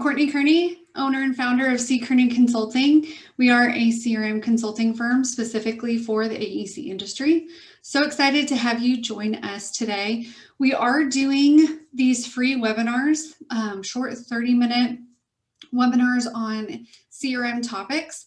Courtney Kearney, owner and founder of C. Kearney Consulting. We are a CRM consulting firm specifically for the AEC industry. So excited to have you join us today. We are doing these free webinars, short 30-minute webinars on CRM topics.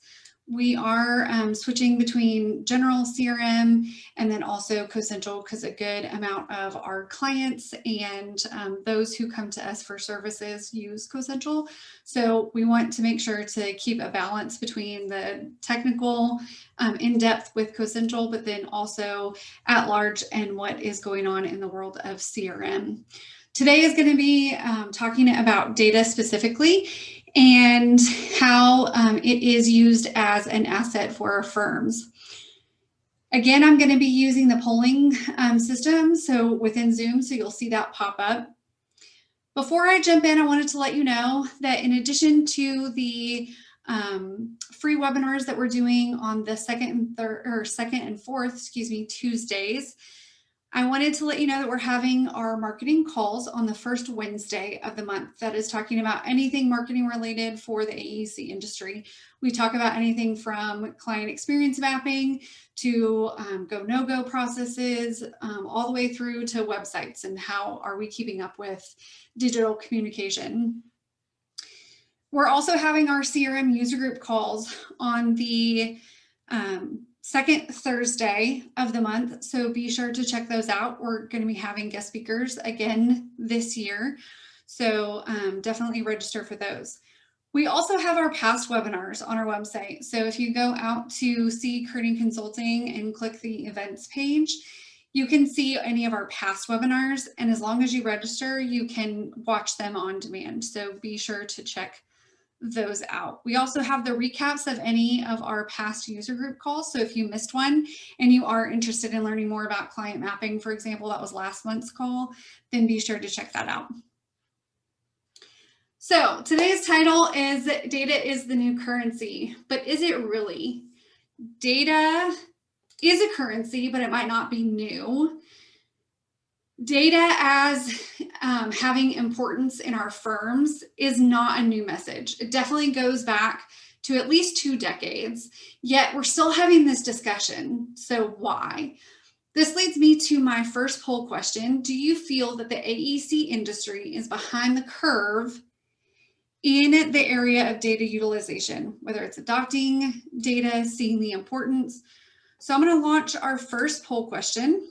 We are switching between general CRM and then also CoCentral because a good amount of our clients and those who come to us for services use CoCentral. So we want to make sure to keep a balance between the technical in-depth with CoCentral, but then also at large and what is going on in the world of CRM. Today is going to be talking about data specifically and how it is used as an asset for our firms. Again, I'm going to be using the polling system, so within Zoom, so you'll see that pop up. Before I jump in, I wanted to let you know that in addition to the free webinars that we're doing on the second and fourth Tuesdays, I wanted to let you know that we're having our marketing calls on the first Wednesday of the month. That is talking about anything marketing related for the AEC industry. We talk about anything from client experience mapping to go, no-go processes, all the way through to websites and how are we keeping up with digital communication. We're also having our CRM user group calls on the second Thursday of the month, so be sure to check those out. We're going to be having guest speakers again this year, so definitely register for those. We also have our past webinars on our website, so if you go out to C. Kearney Consulting and click the events page, you can see any of our past webinars, and as long as you register, you can watch them on demand, so be sure to check those out. We also have the recaps of any of our past user group calls. So if you missed one and you are interested in learning more about client mapping, for example, that was last month's call, then be sure to check that out. So today's title is Data is the New Currency, but is it really? Data is a currency, but it might not be new. Data as having importance in our firms is not a new message. It definitely goes back to at least 2 decades, yet we're still having this discussion. So why? This leads me to my first poll question. Do you feel that the AEC industry is behind the curve in the area of data utilization, whether it's adopting data, seeing the importance? So I'm going to launch our first poll question.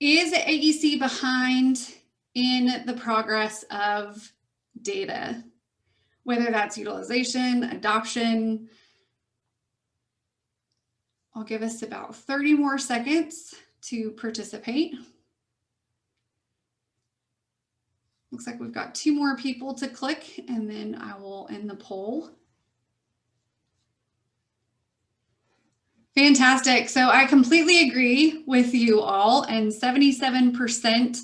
Is AEC behind in the progress of data, whether that's utilization, adoption? I'll give us about 30 more seconds to participate. Looks like we've got 2 more people to click, and then I will end the poll. Fantastic. So I completely agree with you all, and 77%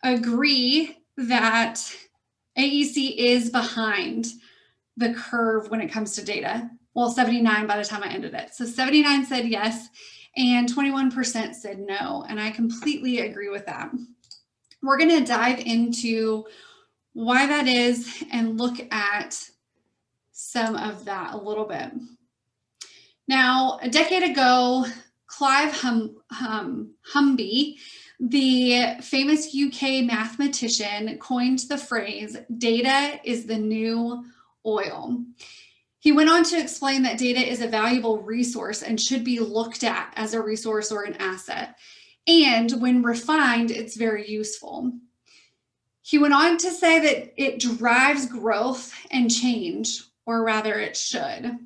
agree that AEC is behind the curve when it comes to data. Well, 79 by the time I ended it. So 79 said yes, and 21% said no, and I completely agree with that. We're going to dive into why that is and look at some of that a little bit. Now, a decade ago, Clive Humby, the famous UK mathematician, coined the phrase, "Data is the new oil." He went on to explain that data is a valuable resource and should be looked at as a resource or an asset. And when refined, it's very useful. He went on to say that it drives growth and change, or rather it should.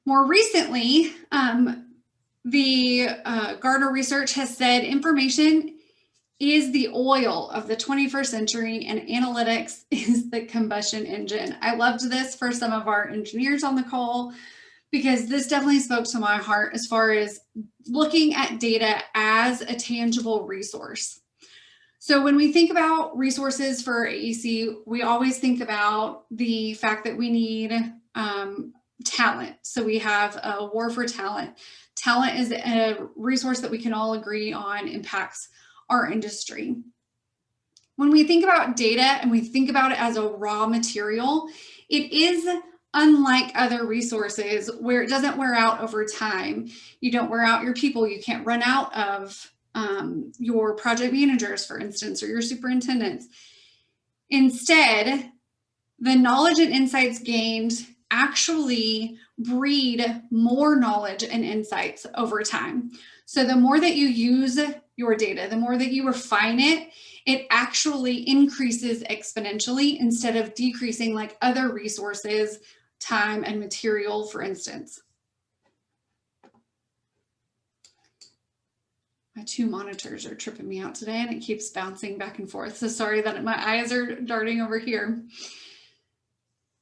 More recently, the Gartner research has said information is the oil of the 21st century and analytics is the combustion engine. I loved this for some of our engineers on the call because this definitely spoke to my heart as far as looking at data as a tangible resource. So when we think about resources for AEC, we always think about the fact that we need talent. So we have a war for talent. Talent is a resource that we can all agree on impacts our industry. When we think about data and we think about it as a raw material, it is unlike other resources where it doesn't wear out over time. You don't wear out your people. You can't run out of your project managers, for instance, or your superintendents. Instead, the knowledge and insights gained actually breed more knowledge and insights over time. So the more that you use your data, the more that you refine it, it actually increases exponentially instead of decreasing like other resources, time and material, for instance. My two monitors are tripping me out today and it keeps bouncing back and forth. So sorry that my eyes are darting over here.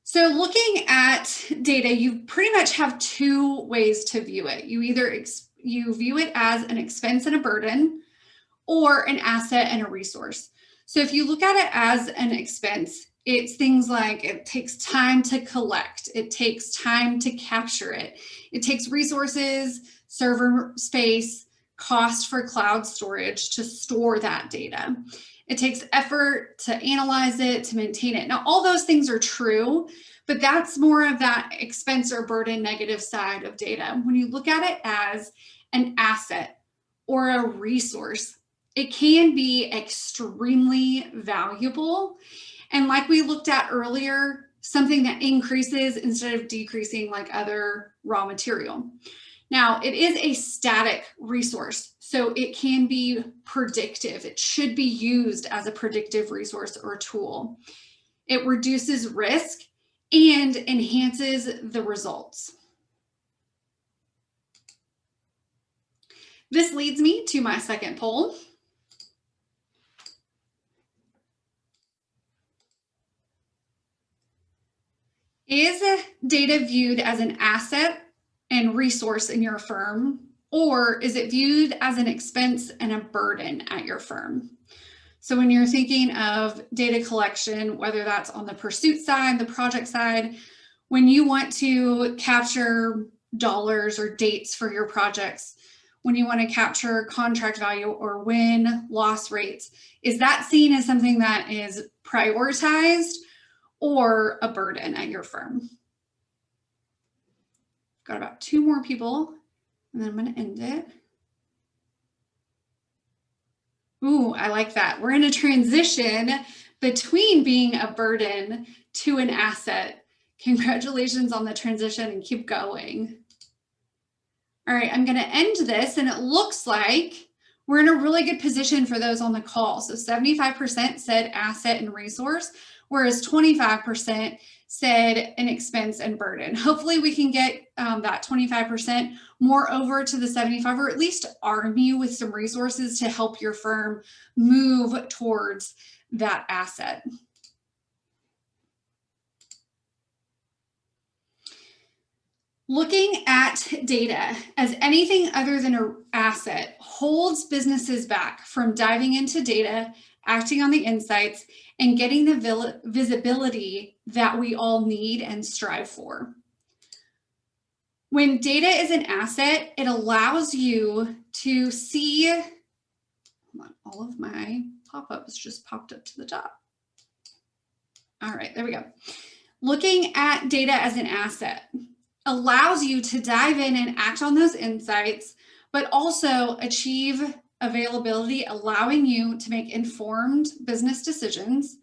So looking at data, you pretty much have two ways to view it. You either you view it as an expense and a burden, or an asset and a resource. So if you look at it as an expense, it's things like it takes time to collect, it takes time to capture it, it takes resources, server space, cost for cloud storage to store that data. It takes effort to analyze it, to maintain it. Now, all those things are true, but that's more of that expense or burden negative side of data. When you look at it as an asset or a resource, it can be extremely valuable. And like we looked at earlier, something that increases instead of decreasing like other raw material. Now, it is a static resource, so it can be predictive. It should be used as a predictive resource or tool. It reduces risk and enhances the results. This leads me to my second poll. Is data viewed as an asset and resource in your firm, or is it viewed as an expense and a burden at your firm? So when you're thinking of data collection, whether that's on the pursuit side, the project side, when you want to capture dollars or dates for your projects, when you want to capture contract value or win loss rates, is that seen as something that is prioritized or a burden at your firm? Got about two more people, and then I'm going to end it. Ooh, I like that. We're in a transition between being a burden to an asset. Congratulations on the transition and keep going. All right, I'm going to end this, and it looks like we're in a really good position for those on the call. So 75% said asset and resource, whereas 25% said an expense and burden. Hopefully we can get that 25% more over to the 75, or at least arm you with some resources to help your firm move towards that asset. Looking at data as anything other than an asset holds businesses back from diving into data, acting on the insights, and getting the visibility that we all need and strive for. When data is an asset, it allows you to see, hold on, all of my pop-ups just popped up to the top. All right, there we go. Looking at data as an asset allows you to dive in and act on those insights, but also achieve availability, allowing you to make informed business decisions,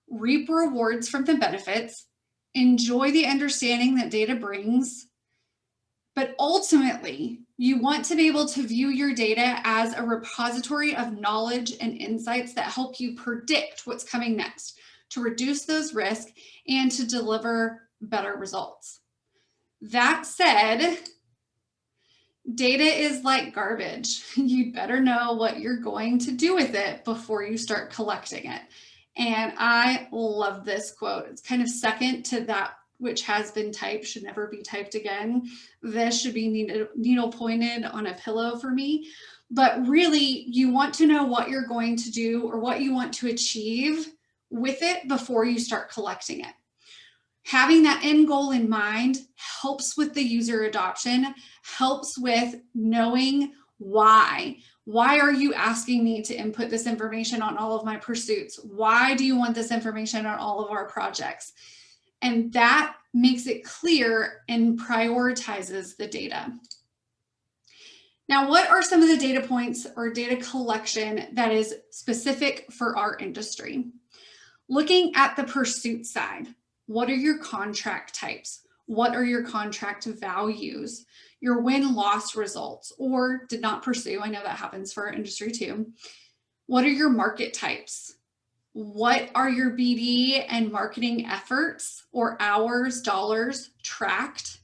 reap rewards from the benefits, enjoy the understanding that data brings. But ultimately, you want to be able to view your data as a repository of knowledge and insights that help you predict what's coming next, to reduce those risks, and to deliver better results. That said, data is like garbage. You'd better know what you're going to do with it before you start collecting it. And I love this quote. It's kind of second to that which has been typed should never be typed again. This should be needle pointed on a pillow for me. But really, you want to know what you're going to do or what you want to achieve with it before you start collecting it. Having that end goal in mind helps with the user adoption, helps with knowing why. Why are you asking me to input this information on all of my pursuits? Why do you want this information on all of our projects? And that makes it clear and prioritizes the data. Now, what are some of the data points or data collection that is specific for our industry? Looking at the pursuit side, what are your contract types? What are your contract values? Your win-loss results or did not pursue. I know that happens for our industry too. What are your market types? What are your BD and marketing efforts or hours, dollars tracked?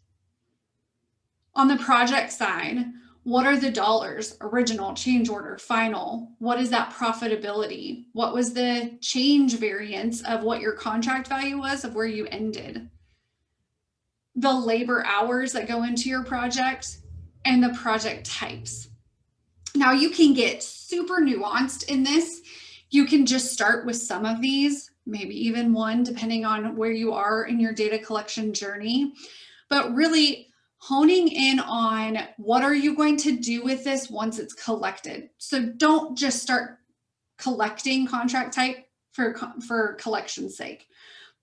On the project side, what are the dollars, original, change order, final? What is that profitability? What was the change variance of what your contract value was of where you ended? The labor hours that go into your project and the project types. Now you can get super nuanced in this. You can just start with some of these, maybe even one, depending on where you are in your data collection journey. But really honing in on what are you going to do with this once it's collected. So don't just start collecting contract type for collection's sake.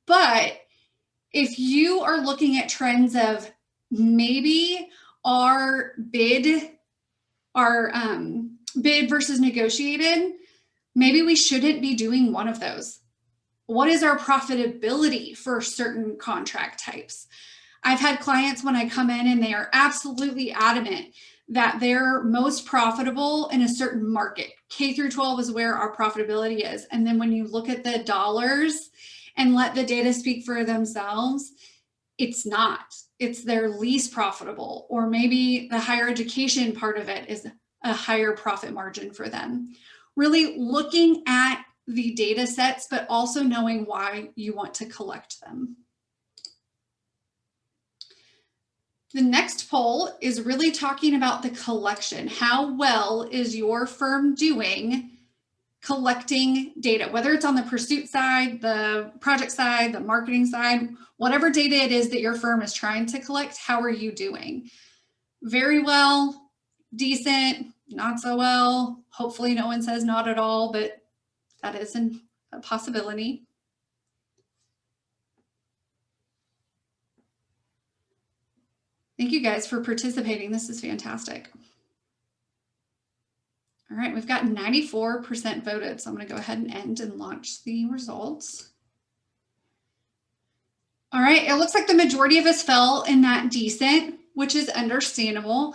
But if you are looking at trends of maybe our bid versus negotiated, maybe we shouldn't be doing one of those. What is our profitability for certain contract types? I've had clients when I come in and they are absolutely adamant that they're most profitable in a certain market. K through 12 is where our profitability is. And then when you look at the dollars and let the data speak for themselves, it's not. It's their least profitable, or maybe the higher education part of it is a higher profit margin for them. Really looking at the data sets, but also knowing why you want to collect them. The next poll is really talking about the collection. How well is your firm doing collecting data, whether it's on the pursuit side, the project side, the marketing side, whatever data it is that your firm is trying to collect, how are you doing? Very well, decent, not so well. Hopefully no one says not at all, but that is a possibility. Thank you guys for participating. This is fantastic. All right, we've got 94% voted, so I'm going to go ahead and end and launch the results. All right, it looks like the majority of us fell in that decent, which is understandable.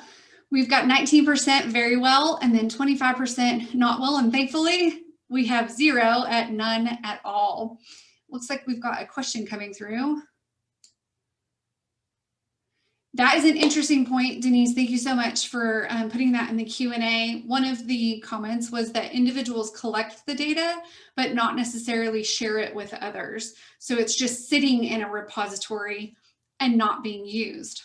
We've got 19% very well, and then 25% not well, and thankfully we have 0 at none at all. Looks like we've got a question coming through. That is an interesting point, Denise. Thank you so much for putting that in the Q&A. One of the comments was that individuals collect the data, but not necessarily share it with others. So it's just sitting in a repository and not being used.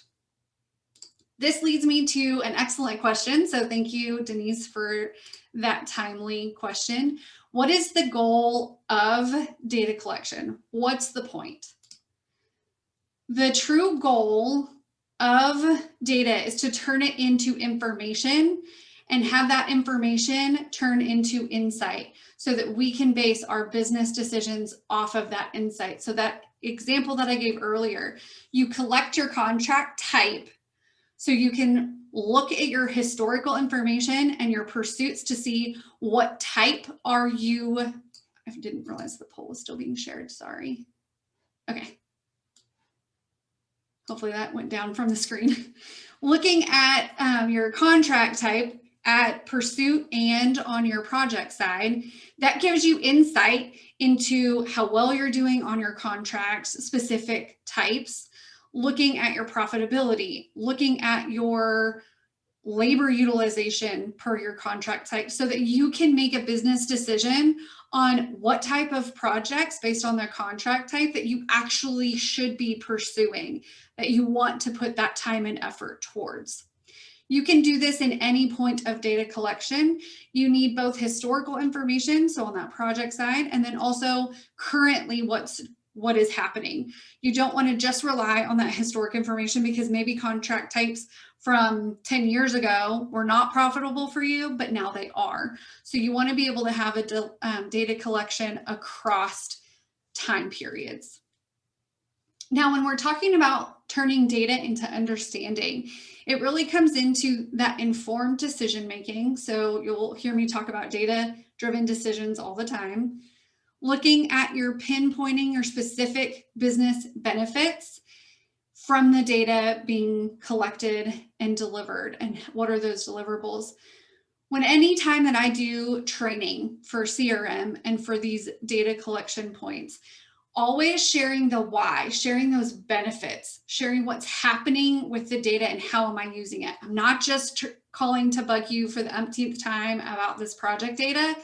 This leads me to an excellent question. So thank you, Denise, for that timely question. What is the goal of data collection? What's the point? The true goal of data is to turn it into information and have that information turn into insight so that we can base our business decisions off of that insight. So that example that I gave earlier, you collect your contract type so you can look at your historical information and your pursuits to see what type are you. I didn't realize the poll was still being shared, sorry. Okay. Hopefully that went down from the screen. Looking at your contract type at pursuit and on your project side, that gives you insight into how well you're doing on your contracts, specific types, looking at your profitability, looking at your labor utilization per your contract type so that you can make a business decision on what type of projects based on their contract type that you actually should be pursuing, that you want to put that time and effort towards. You can do this in any point of data collection. You need both historical information, so on that project side, and then also currently what's what is happening. You don't want to just rely on that historic information because maybe contract types from 10 years ago were not profitable for you, but now they are. So you want to be able to have a data collection across time periods. Now, when we're talking about turning data into understanding, it really comes into that informed decision making. So you'll hear me talk about data-driven decisions all the time. Looking at your pinpointing your specific business benefits from the data being collected and delivered, and what are those deliverables. Anytime that I do training for CRM and for these data collection points, always sharing the why, sharing those benefits, sharing what's happening with the data and how am I using it. I'm not just calling to bug you for the umpteenth time about this project data.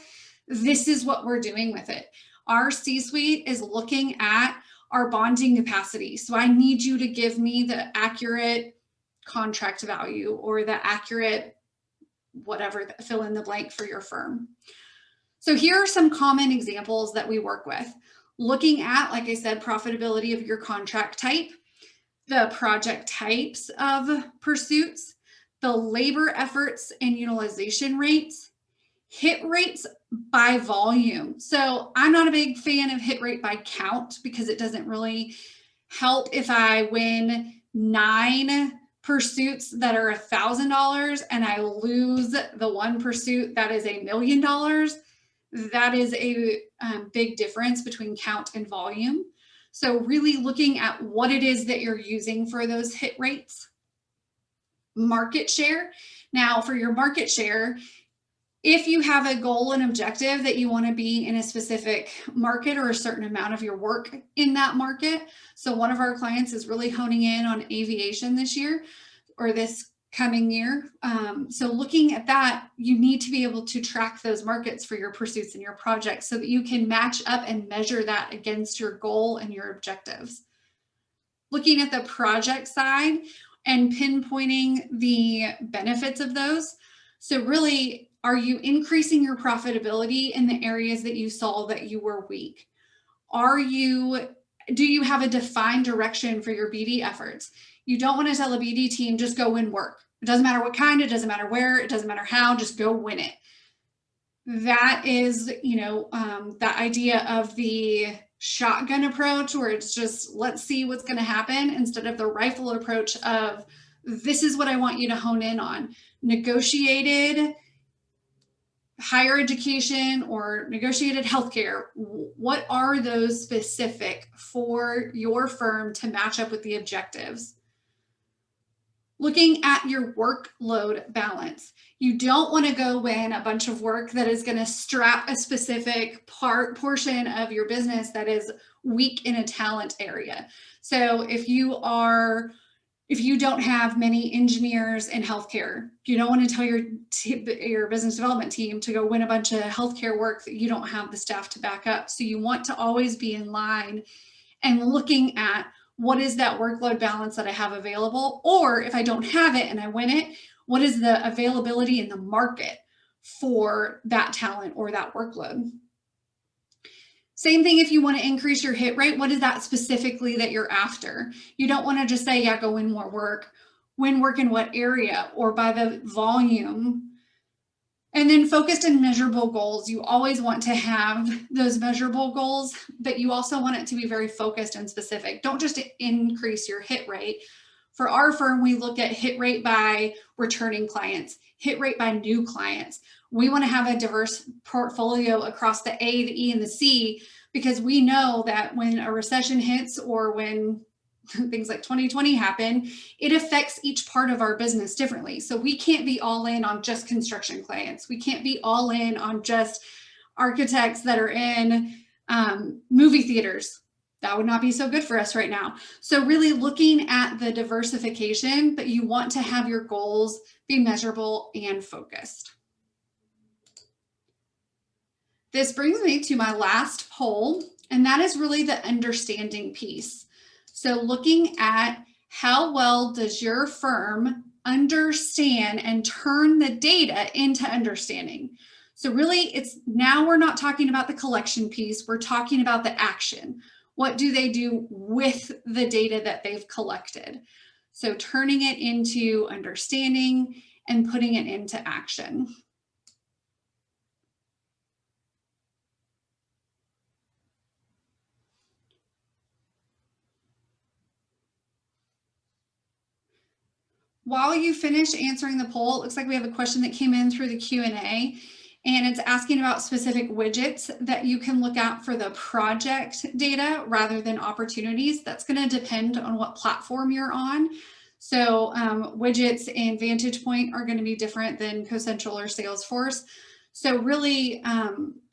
This is what we're doing with it. Our C-suite is looking at our bonding capacity. So I need you to give me the accurate contract value or the accurate whatever, fill in the blank for your firm. So here are some common examples that we work with. Looking at, like I said, profitability of your contract type, the project types of pursuits, the labor efforts and utilization rates, hit rates by volume. So I'm not a big fan of hit rate by count because it doesn't really help if I win 9 pursuits that are $1,000 and I lose the one pursuit that is $1 million. That is a big difference between count and volume. So really looking at what it is that you're using for those hit rates. Market share. Now for your market share, if you have a goal and objective that you want to be in a specific market or a certain amount of your work in that market. So one of our clients is really honing in on aviation this year or this coming year. So looking at that, you need to be able to track those markets for your pursuits and your projects so that you can match up and measure that against your goal and your objectives. Looking at the project side and pinpointing the benefits of those. So really, are you increasing your profitability in the areas that you saw that you were weak? Do you have a defined direction for your BD efforts? You don't want to tell a BD team, just go win work. It doesn't matter what kind, it doesn't matter where, it doesn't matter how, just go win it. That is, that idea of the shotgun approach where it's just, let's see what's going to happen instead of the rifle approach of, this is what I want you to hone in on. Negotiated higher education or negotiated healthcare. What are those specific for your firm to match up with the objectives? Looking at your workload balance. You don't want to go win a bunch of work that is going to strap a specific portion of your business that is weak in a talent area. So if you don't have many engineers in healthcare, you don't want to tell your business development team to go win a bunch of healthcare work that you don't have the staff to back up. So you want to always be in line and looking at what is that workload balance that I have available? Or if I don't have it and I win it, what is the availability in the market for that talent or that workload? Same thing if you want to increase your hit rate, what is that specifically that you're after? You don't want to just say, yeah, go win more work. Win work in what area or by the volume? And then focused and measurable goals. You always want to have those measurable goals, but you also want it to be very focused and specific. Don't just increase your hit rate. For our firm, we look at hit rate by returning clients, hit rate by new clients. We want to have a diverse portfolio across the A, the E, and the C, because we know that when a recession hits or when things like 2020 happen, it affects each part of our business differently. So we can't be all in on just construction clients. We can't be all in on just architects that are in movie theaters. That would not be so good for us right now. So really looking at the diversification, but you want to have your goals be measurable and focused. This brings me to my last poll, and that is really the understanding piece. So looking at how well does your firm understand and turn the data into understanding. So really now we're not talking about the collection piece, we're talking about the action. What do they do with the data that they've collected? So turning it into understanding and putting it into action. While you finish answering the poll, it looks like we have a question that came in through the Q&A, and it's asking about specific widgets that you can look at for the project data rather than opportunities. That's going to depend on what platform you're on. So widgets in Vantage Point are going to be different than CoCentral or Salesforce. So really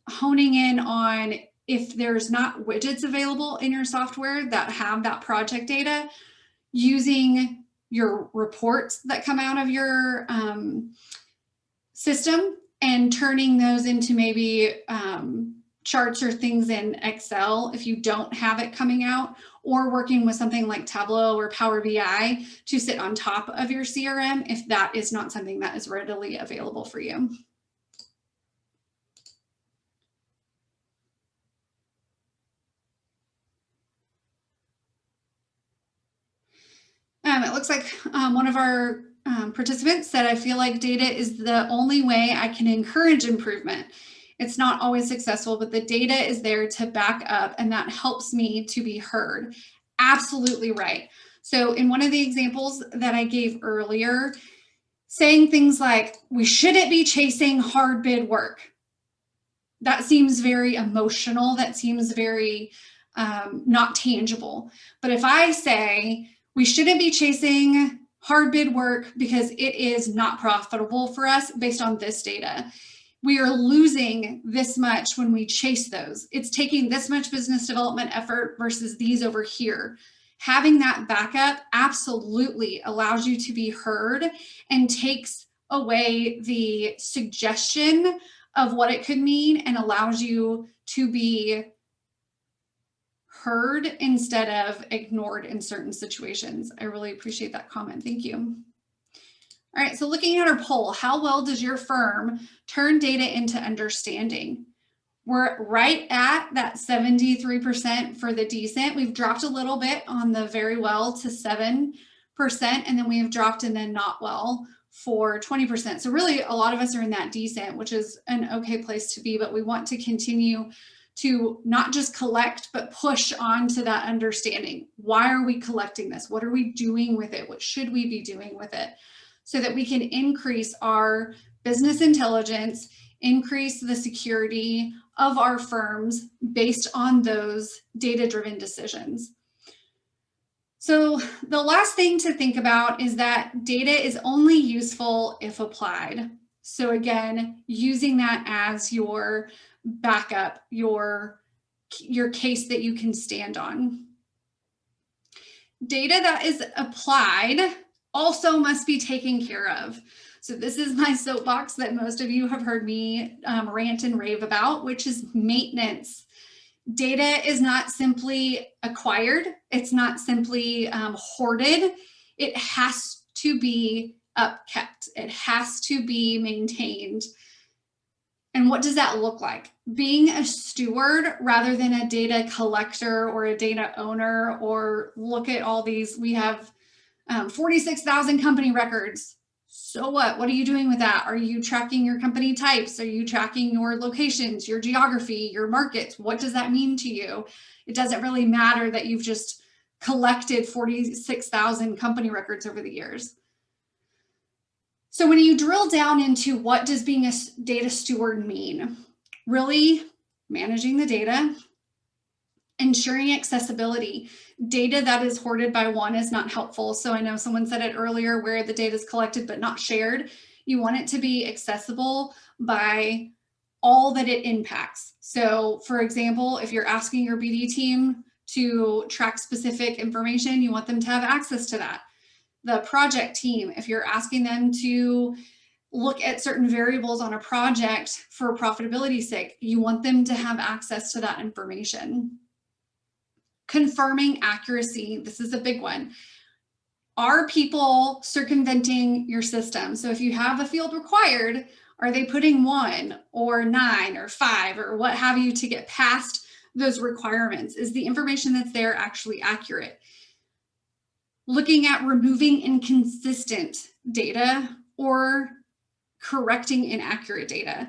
honing in on if there's not widgets available in your software that have that project data, using your reports that come out of your system and turning those into maybe charts or things in Excel if you don't have it coming out, or working with something like Tableau or Power BI to sit on top of your CRM if that is not something that is readily available for you. It looks like one of our participants said, I feel like data is the only way I can encourage improvement. It's not always successful, but the data is there to back up, and that helps me to be heard. Absolutely right. So in one of the examples that I gave earlier, saying things like, we shouldn't be chasing hard bid work. That seems very emotional. That seems very not tangible. But if I say, we shouldn't be chasing hard bid work because it is not profitable for us based on this data. We are losing this much when we chase those. It's taking this much business development effort versus these over here. Having that backup absolutely allows you to be heard and takes away the suggestion of what it could mean and allows you to be heard instead of ignored in certain situations. I really appreciate that comment. Thank you. All right, so looking at our poll, how well does your firm turn data into understanding? We're right at that 73% for the decent. We've dropped a little bit on the very well to 7%, and then we have dropped in the not well for 20%. So really a lot of us are in that decent, which is an okay place to be, but we want to continue to not just collect, but push on to that understanding. Why are we collecting this? What are we doing with it? What should we be doing with it? So that we can increase our business intelligence, increase the security of our firms based on those data-driven decisions. So the last thing to think about is that data is only useful if applied. So again, using that as your backup, your case that you can stand on. Data that is applied also must be taken care of. So this is my soapbox that most of you have heard me rant and rave about, which is maintenance. Data is not simply acquired. It's not simply hoarded. It has to be upkept. It has to be maintained. And what does that look like? Being a steward rather than a data collector or a data owner, or look at all these, we have 46,000 company records. So what? What are you doing with that? Are you tracking your company types? Are you tracking your locations, your geography, your markets? What does that mean to you? It doesn't really matter that you've just collected 46,000 company records over the years. So when you drill down into what does being a data steward mean, really managing the data, ensuring accessibility. Data that is hoarded by one is not helpful. So I know someone said it earlier where the data is collected but not shared. You want it to be accessible by all that it impacts. So for example, if you're asking your BD team to track specific information, you want them to have access to that. The project team, if you're asking them to look at certain variables on a project for profitability's sake, you want them to have access to that information. Confirming accuracy, this is a big one. Are people circumventing your system? So if you have a field required, are they putting 1 or 9 or 5 or what have you to get past those requirements? Is the information that's there actually accurate? Looking at removing inconsistent data or correcting inaccurate data.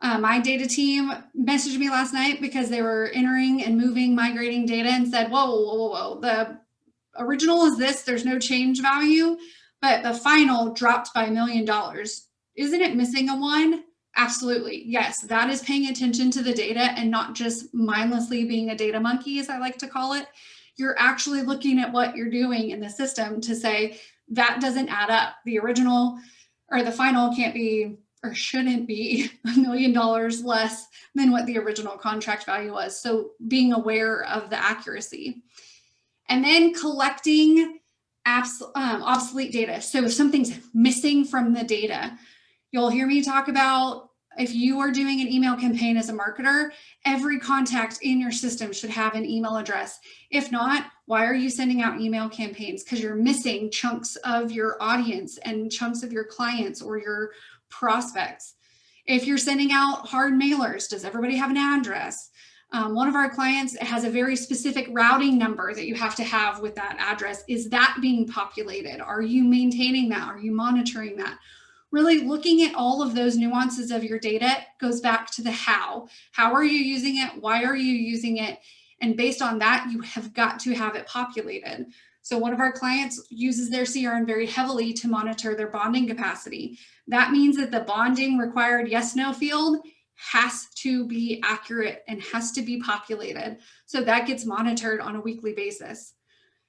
My data team messaged me last night because they were entering and moving, migrating data and said, whoa, the original is this, there's no change value, but the final dropped by $1 million. Isn't it missing a one? Absolutely. Yes, that is paying attention to the data and not just mindlessly being a data monkey, as I like to call it. You're actually looking at what you're doing in the system to say that doesn't add up. The original or the final can't be or shouldn't be $1 million less than what the original contract value was. So being aware of the accuracy. And then collecting obsolete data. So if something's missing from the data, you'll hear me talk about if you are doing an email campaign as a marketer, every contact in your system should have an email address. If not, why are you sending out email campaigns? Because you're missing chunks of your audience and chunks of your clients or your prospects. If you're sending out hard mailers, does everybody have an address? One of our clients has a very specific routing number that you have to have with that address. Is that being populated? Are you maintaining that? Are you monitoring that? Really looking at all of those nuances of your data goes back to the how. How are you using it? Why are you using it? And based on that, you have got to have it populated. So one of our clients uses their CRM very heavily to monitor their bonding capacity. That means that the bonding required yes/no field has to be accurate and has to be populated. So that gets monitored on a weekly basis.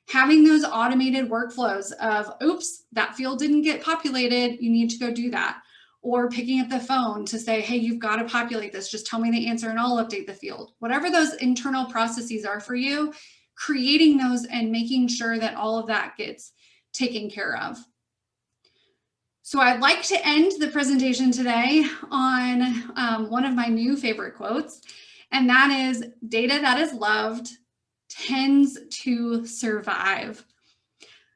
Having those automated workflows of, oops, that field didn't get populated, you need to go do that. Or picking up the phone to say, hey, you've got to populate this, just tell me the answer and I'll update the field. Whatever those internal processes are for you, creating those and making sure that all of that gets taken care of. So I'd like to end the presentation today on one of my new favorite quotes, and that is, data that is loved tends to survive.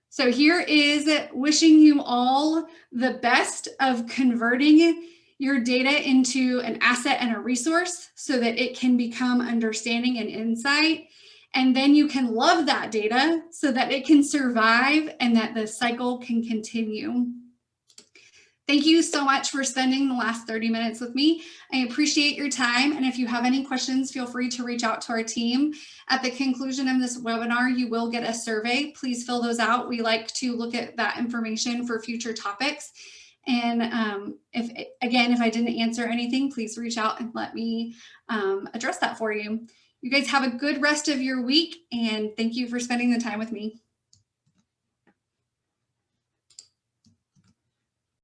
So here is wishing you all the best of converting your data into an asset and a resource so that it can become understanding and insight. And then you can love that data so that it can survive and that the cycle can continue. Thank you so much for spending the last 30 minutes with me. I appreciate your time. And if you have any questions, feel free to reach out to our team. At the conclusion of this webinar, you will get a survey. Please fill those out. We like to look at that information for future topics. And if I didn't answer anything, please reach out and let me address that for you. You guys have a good rest of your week, and thank you for spending the time with me.